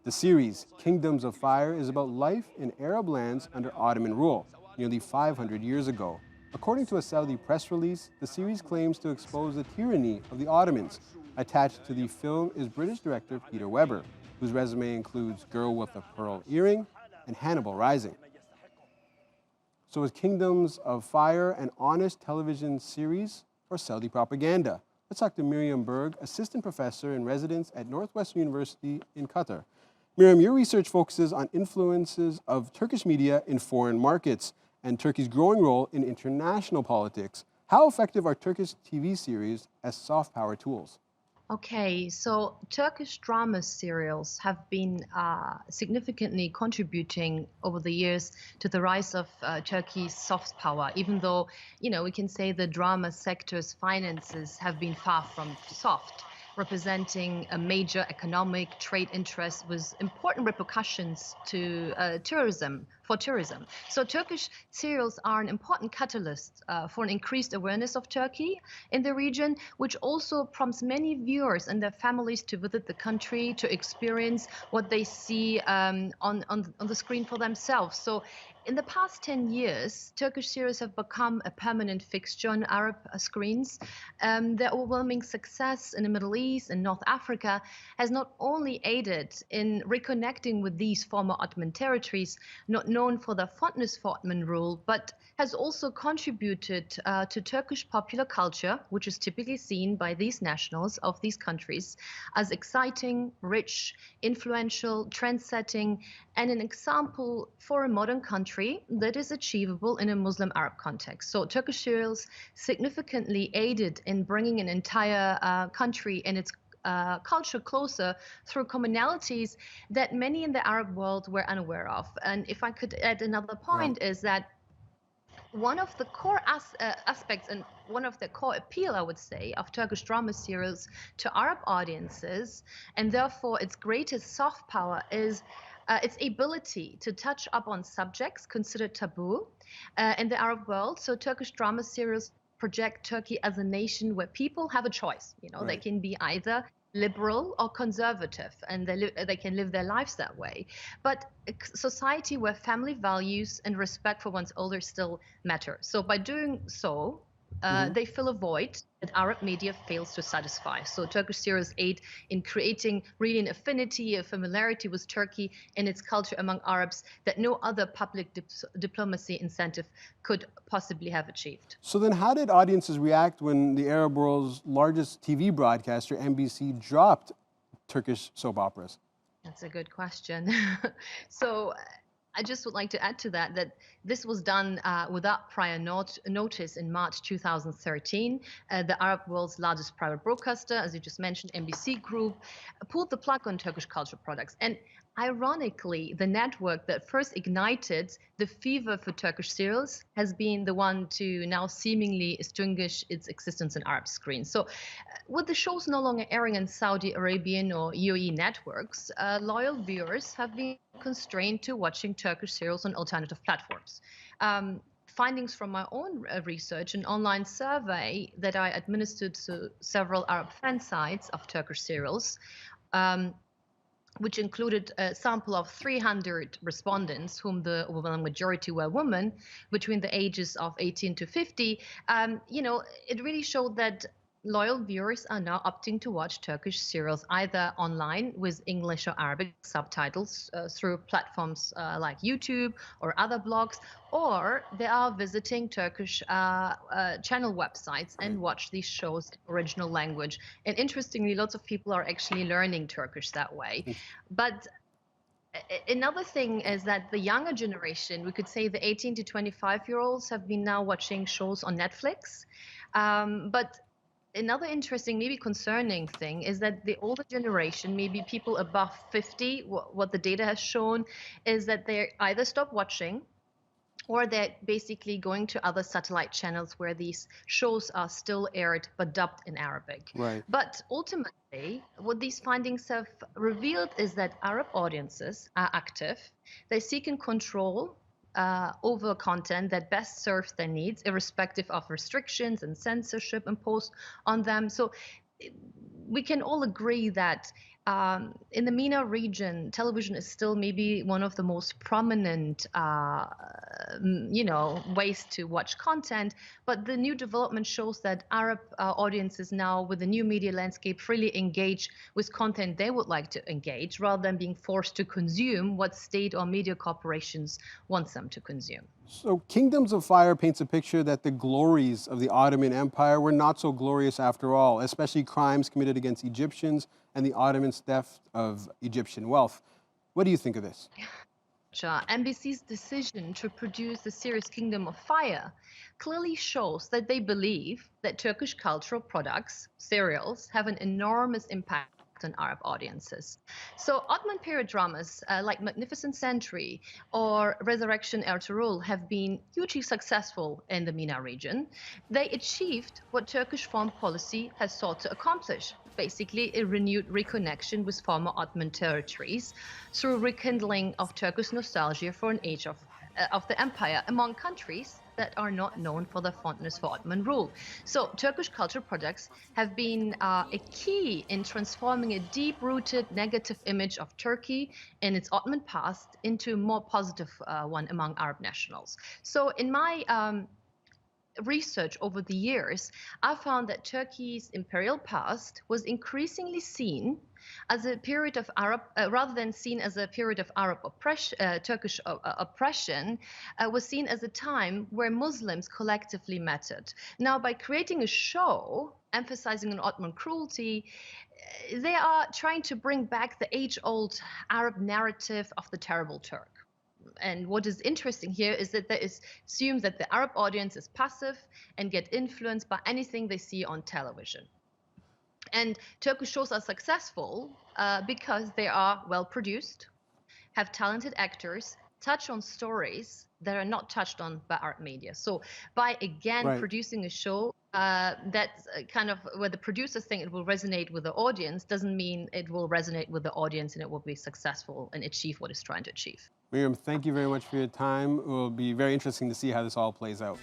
The series, Kingdoms of Fire, is about life in Arab lands under Ottoman rule, nearly 500 years ago. According to a Saudi press release, the series claims to expose the tyranny of the Ottomans. Attached to the film is British director Peter Weber, whose resume includes Girl with a Pearl Earring and Hannibal Rising. So is Kingdoms of Fire an honest television series or Saudi propaganda? Let's talk to Miriam Berg, assistant professor in residence at Northwestern University in Qatar. Miriam, your research focuses on influences of Turkish media in foreign markets and Turkey's growing role in international politics. How effective are Turkish TV series as soft power tools? Okay, so Turkish drama serials have been significantly contributing over the years to the rise of Turkey's soft power, even though, we can say the drama sector's finances have been far from soft, representing a major economic trade interest with important repercussions to tourism. So Turkish serials are an important catalyst for an increased awareness of Turkey in the region, which also prompts many viewers and their families to visit the country to experience what they see on the screen for themselves. So in the past 10 years, Turkish series have become a permanent fixture on Arab screens. Their overwhelming success in the Middle East and North Africa has not only aided in reconnecting with these former Ottoman territories, not known for their fondness for Ottoman rule, but has also contributed to Turkish popular culture, which is typically seen by these nationals of these countries as exciting, rich, influential, trend-setting, and an example for a modern country that is achievable in a Muslim Arab context. So Turkish serials significantly aided in bringing an entire country and its culture closer through commonalities that many in the Arab world were unaware of. And if I could add another Right. point is that one of the core aspects and one of the core appeal, I would say, of Turkish drama serials to Arab audiences, and therefore its greatest soft power, is its ability to touch upon subjects considered taboo in the Arab world. So Turkish drama serials project Turkey as a nation where people have a choice. They Right. can be either liberal or conservative, and they can live their lives that way. But a society where family values and respect for one's elders still matter. So by doing so, Mhm. they fill a void that Arab media fails to satisfy. So Turkish series aid in creating really an affinity, a familiarity with Turkey and its culture among Arabs that no other public diplomacy incentive could possibly have achieved. So then how did audiences react when the Arab world's largest TV broadcaster, NBC, dropped Turkish soap operas? That's a good question. So I just would like to add to that this was done without prior notice in March 2013. The Arab world's largest private broadcaster, as you just mentioned, NBC Group, pulled the plug on Turkish cultural products. And ironically, the network that first ignited the fever for Turkish serials has been the one to now seemingly extinguish its existence in Arab screens. So with the shows no longer airing in Saudi Arabian or UAE networks, loyal viewers have been constrained to watching Turkish serials on alternative platforms. Findings from my own research, an online survey that I administered to several Arab fan sites of Turkish serials, um, which included a sample of 300 respondents, whom the overwhelming majority were women between the ages of 18 to 50. It really showed that loyal viewers are now opting to watch Turkish serials either online with English or Arabic subtitles through platforms like YouTube or other blogs, or they are visiting Turkish channel websites Right. and watch these shows in original language. And interestingly, lots of people are actually learning Turkish that way. But another thing is that the younger generation, we could say the 18 to 25-year-olds, have been now watching shows on Netflix. But another interesting, maybe concerning thing is that the older generation, maybe people above 50, what the data has shown is that they either stop watching or they're basically going to other satellite channels where these shows are still aired but dubbed in Arabic. Right. But ultimately, what these findings have revealed is that Arab audiences are active. They seek and control over content that best serves their needs, irrespective of restrictions and censorship imposed on them. So we can all agree that In the MENA region, television is still maybe one of the most prominent, ways to watch content. But the new development shows that Arab audiences now, with the new media landscape, freely engage with content they would like to engage, rather than being forced to consume what state or media corporations want them to consume. So, Kingdoms of Fire paints a picture that the glories of the Ottoman Empire were not so glorious after all, especially crimes committed against Egyptians and the Ottomans' theft of Egyptian wealth. What do you think of this? NBC's decision to produce the series Kingdom of Fire clearly shows that they believe that Turkish cultural products, serials, have an enormous impact on Arab audiences. So Ottoman period dramas like Magnificent Century or Resurrection Ertugrul have been hugely successful in the MENA region. They achieved what Turkish foreign policy has sought to accomplish, basically a renewed reconnection with former Ottoman territories through rekindling of Turkish nostalgia for an age of the empire among countries that are not known for their fondness for Ottoman rule. So Turkish cultural products have been a key in transforming a deep-rooted negative image of Turkey and its Ottoman past into a more positive one among Arab nationals. So in my research over the years, I found that Turkey's imperial past was increasingly seen as a period of rather than seen as a period of Arab oppression, Turkish oppression, was seen as a time where Muslims collectively mattered. Now, by creating a show emphasizing on Ottoman cruelty, they are trying to bring back the age-old Arab narrative of the terrible Turk. And what is interesting here is that there is assumed that the Arab audience is passive and get influenced by anything they see on television. And Turkish shows are successful because they are well produced, have talented actors, touch on stories that are not touched on by Arab media. So by again Right. producing a show that's kind of where the producers think it will resonate with the audience, doesn't mean it will resonate with the audience and it will be successful and achieve what it's trying to achieve. Miriam, thank you very much for your time. It will be very interesting to see how this all plays out.